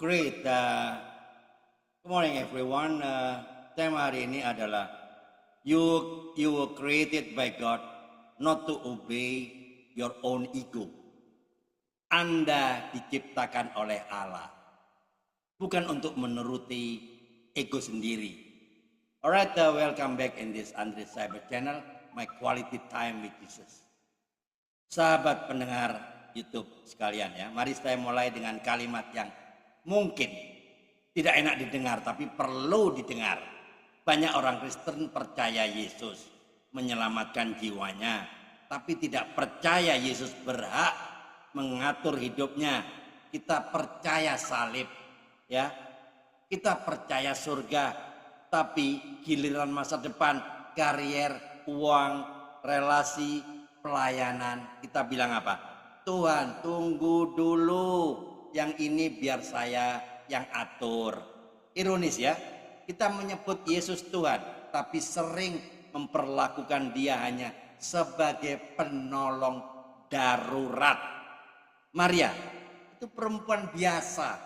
Great. Good morning everyone. Tema hari ini adalah you were created by God not to obey your own ego. Anda diciptakan oleh Allah bukan untuk menuruti ego sendiri. Alright, welcome back in this Andre Cyber Channel, my quality time with Jesus. Sahabat pendengar YouTube sekalian ya, mari saya mulai dengan kalimat yang mungkin tidak enak didengar tapi perlu didengar. Banyak orang Kristen percaya Yesus menyelamatkan jiwanya, tapi tidak percaya Yesus berhak mengatur hidupnya. Kita percaya salib ya. Kita percaya surga, tapi giliran masa depan, karier, uang, relasi, pelayanan, kita bilang apa? Tuhan, tunggu dulu. Yang ini biar saya yang atur. Ironis ya, kita menyebut Yesus Tuhan, tapi sering memperlakukan dia hanya sebagai penolong darurat. Maria itu perempuan biasa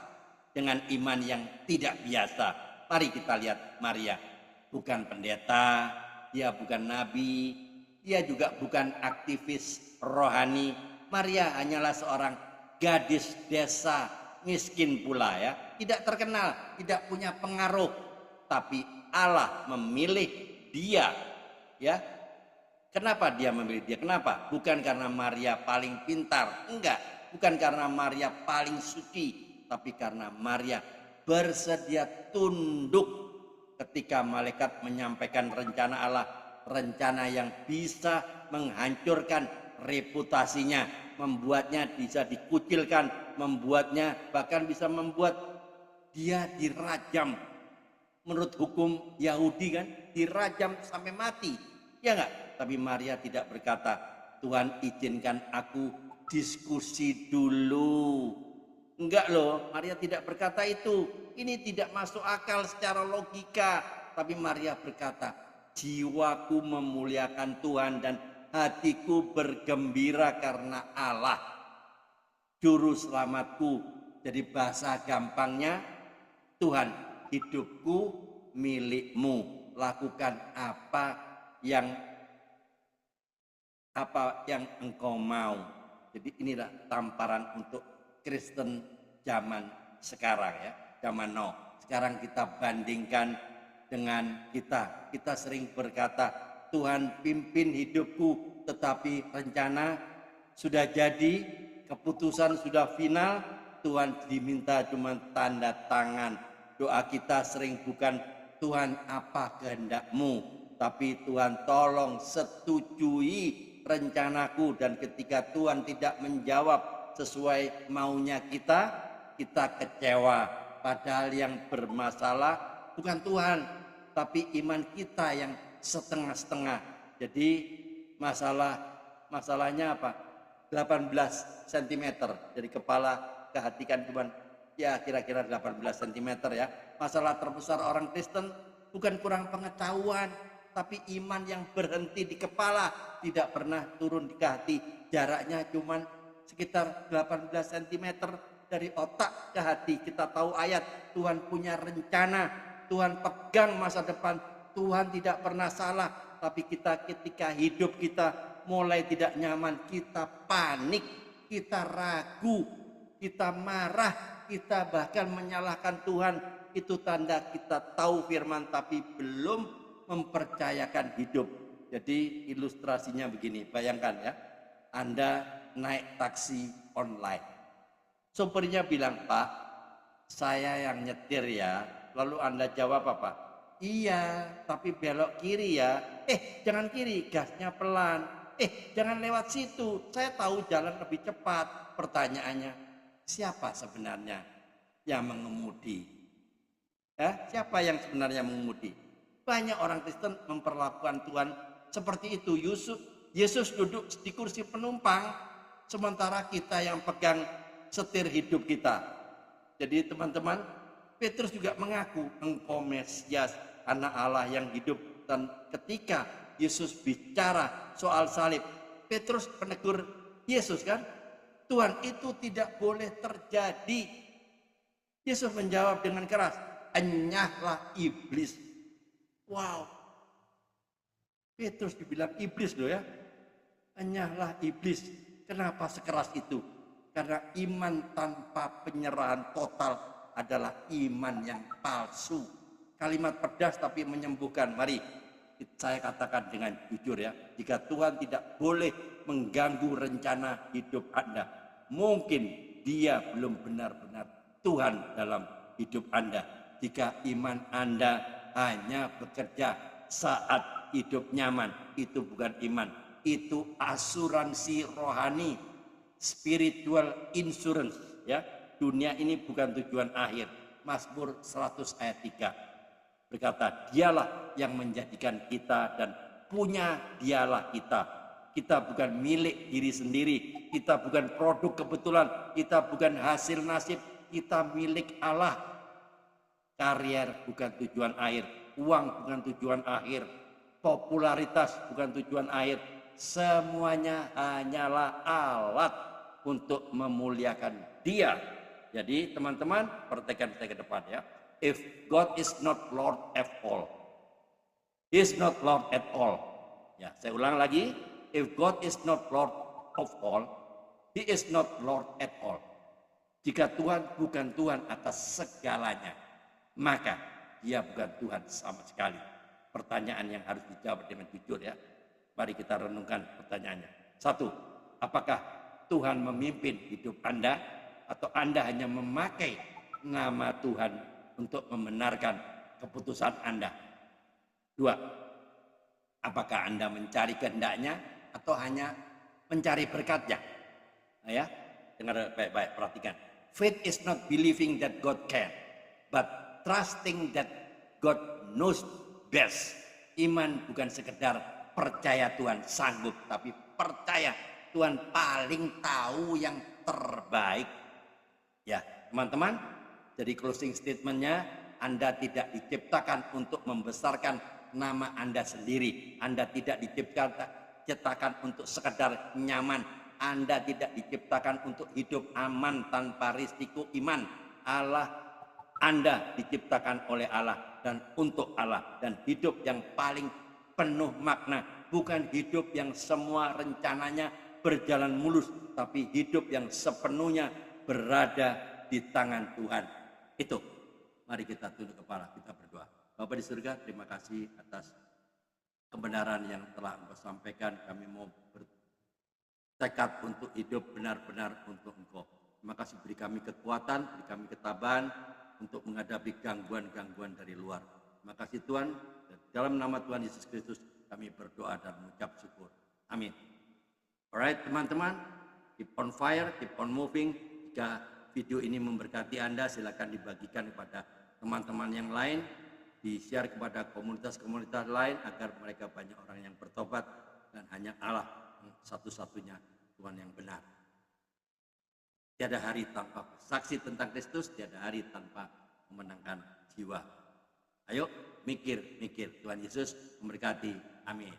dengan iman yang tidak biasa. Mari kita lihat Maria. Bukan pendeta, dia bukan nabi, dia juga bukan aktivis rohani. Maria hanyalah seorang gadis desa miskin pula ya, tidak terkenal, tidak punya pengaruh, tapi Allah memilih dia ya. Kenapa dia memilih dia? Kenapa? Bukan karena Maria paling pintar, enggak, bukan karena Maria paling suci, tapi karena Maria bersedia tunduk ketika malaikat menyampaikan rencana Allah, rencana yang bisa menghancurkan reputasinya, membuatnya bisa dikucilkan, membuatnya bahkan bisa membuat dia dirajam. Menurut hukum Yahudi kan, dirajam sampai mati. Ya enggak? Tapi Maria tidak berkata, Tuhan izinkan aku diskusi dulu. Enggak loh, Maria tidak berkata itu. Ini tidak masuk akal secara logika. Tapi Maria berkata, jiwaku memuliakan Tuhan dan hatiku bergembira karena Allah, juru selamatku. Jadi bahasa gampangnya, Tuhan, hidupku milikmu. Lakukan apa yang engkau mau. Jadi inilah tamparan untuk Kristen zaman sekarang ya, zaman now. Sekarang kita bandingkan dengan kita sering berkata, Tuhan pimpin hidupku, tetapi rencana sudah jadi, keputusan sudah final, Tuhan diminta cuma tanda tangan. Doa kita sering bukan Tuhan apa kehendakmu, tapi Tuhan tolong setujui rencanaku. Dan ketika Tuhan tidak menjawab sesuai maunya kita kecewa. Padahal yang bermasalah bukan Tuhan, tapi iman kita yang setengah-setengah. Jadi masalahnya apa? 18 cm dari kepala ke hati kan cuman ya kira-kira 18 cm ya. Masalah terbesar orang Kristen bukan kurang pengetahuan, tapi iman yang berhenti di kepala, tidak pernah turun ke hati. Jaraknya cuman sekitar 18 cm dari otak ke hati. Kita tahu ayat, Tuhan punya rencana, Tuhan pegang masa depan, Tuhan tidak pernah salah. Tapi kita ketika hidup kita mulai tidak nyaman, kita panik, kita ragu, kita marah, kita bahkan menyalahkan Tuhan. Itu tanda kita tahu firman tapi belum mempercayakan hidup. Jadi ilustrasinya begini, bayangkan ya, Anda naik taksi online. Sopirnya bilang, Pak, saya yang nyetir ya. Lalu Anda jawab apa? Iya, tapi belok kiri ya. Jangan kiri, gasnya pelan. Jangan lewat situ, saya tahu jalan lebih cepat. Pertanyaannya, siapa sebenarnya yang mengemudi? Siapa yang sebenarnya mengemudi? Banyak orang Kristen memperlakukan Tuhan seperti itu. Yesus duduk di kursi penumpang, sementara kita yang pegang setir hidup kita. Jadi teman-teman, Petrus juga mengaku, engkau Mesias, anak Allah yang hidup. Dan ketika Yesus bicara soal salib, Petrus menegur Yesus kan, Tuhan itu tidak boleh terjadi. Yesus menjawab dengan keras, enyahlah iblis. Wow. Petrus dibilang iblis loh ya. Enyahlah iblis. Kenapa sekeras itu? Karena iman tanpa penyerahan total adalah iman yang palsu. Kalimat pedas tapi menyembuhkan. Mari saya katakan dengan jujur ya. Jika Tuhan tidak boleh mengganggu rencana hidup Anda, mungkin Dia belum benar-benar Tuhan dalam hidup Anda. Jika iman Anda hanya bekerja saat hidup nyaman, itu bukan iman. Itu asuransi rohani, spiritual insurance ya. Dunia ini bukan tujuan akhir. Mazmur 100 ayat 3 berkata, dialah yang menjadikan kita dan punya dialah kita. Kita bukan milik diri sendiri, kita bukan produk kebetulan, kita bukan hasil nasib, kita milik Allah. Karier bukan tujuan akhir, uang bukan tujuan akhir, popularitas bukan tujuan akhir. Semuanya hanyalah alat untuk memuliakan Dia. Jadi teman-teman, perhatikan saya ke depan ya. If God is not Lord at all, He is not Lord at all. Ya, saya ulang lagi. If God is not Lord of all, He is not Lord at all. Jika Tuhan bukan Tuhan atas segalanya, maka Dia bukan Tuhan sama sekali. Pertanyaan yang harus dijawab dengan jujur ya. Mari kita renungkan pertanyaannya. 1. Apakah Tuhan memimpin hidup Anda atau Anda hanya memakai nama Tuhan untuk membenarkan keputusan Anda? 2. Apakah Anda mencari kehendaknya atau hanya mencari berkatnya? Nah ya, dengar baik-baik, perhatikan. Faith is not believing that God can, but trusting that God knows best. Iman bukan sekedar percaya Tuhan sanggup, tapi percaya Tuhan paling tahu yang terbaik. Ya, teman-teman, jadi closing statementnya, Anda tidak diciptakan untuk membesarkan nama Anda sendiri. Anda tidak diciptakan untuk sekedar nyaman. Anda tidak diciptakan untuk hidup aman tanpa risiko iman. Anda diciptakan oleh Allah dan untuk Allah, dan hidup yang paling penuh makna, bukan hidup yang semua rencananya berjalan mulus, tapi hidup yang sepenuhnya berada di tangan Tuhan. Itu, mari kita tunduk kepala, kita berdoa. Bapa di surga, terima kasih atas kebenaran yang telah Engkau sampaikan. Kami mau bertekad untuk hidup benar-benar untuk Engkau. Terima kasih, beri kami kekuatan, beri kami ketabahan untuk menghadapi gangguan-gangguan dari luar. Terima kasih Tuhan. Dalam nama Tuhan Yesus Kristus kami berdoa dan mengucap syukur. Amin. Alright teman-teman, keep on fire, keep on moving. Jika video ini memberkati Anda, silakan dibagikan kepada teman-teman yang lain, di-share kepada komunitas-komunitas lain agar mereka banyak orang yang bertobat dan hanya Allah satu-satunya Tuhan yang benar. Tiada hari tanpa saksi tentang Kristus, tiada hari tanpa memenangkan jiwa. Ayo mikir, Tuhan Yesus memberkati. Amin.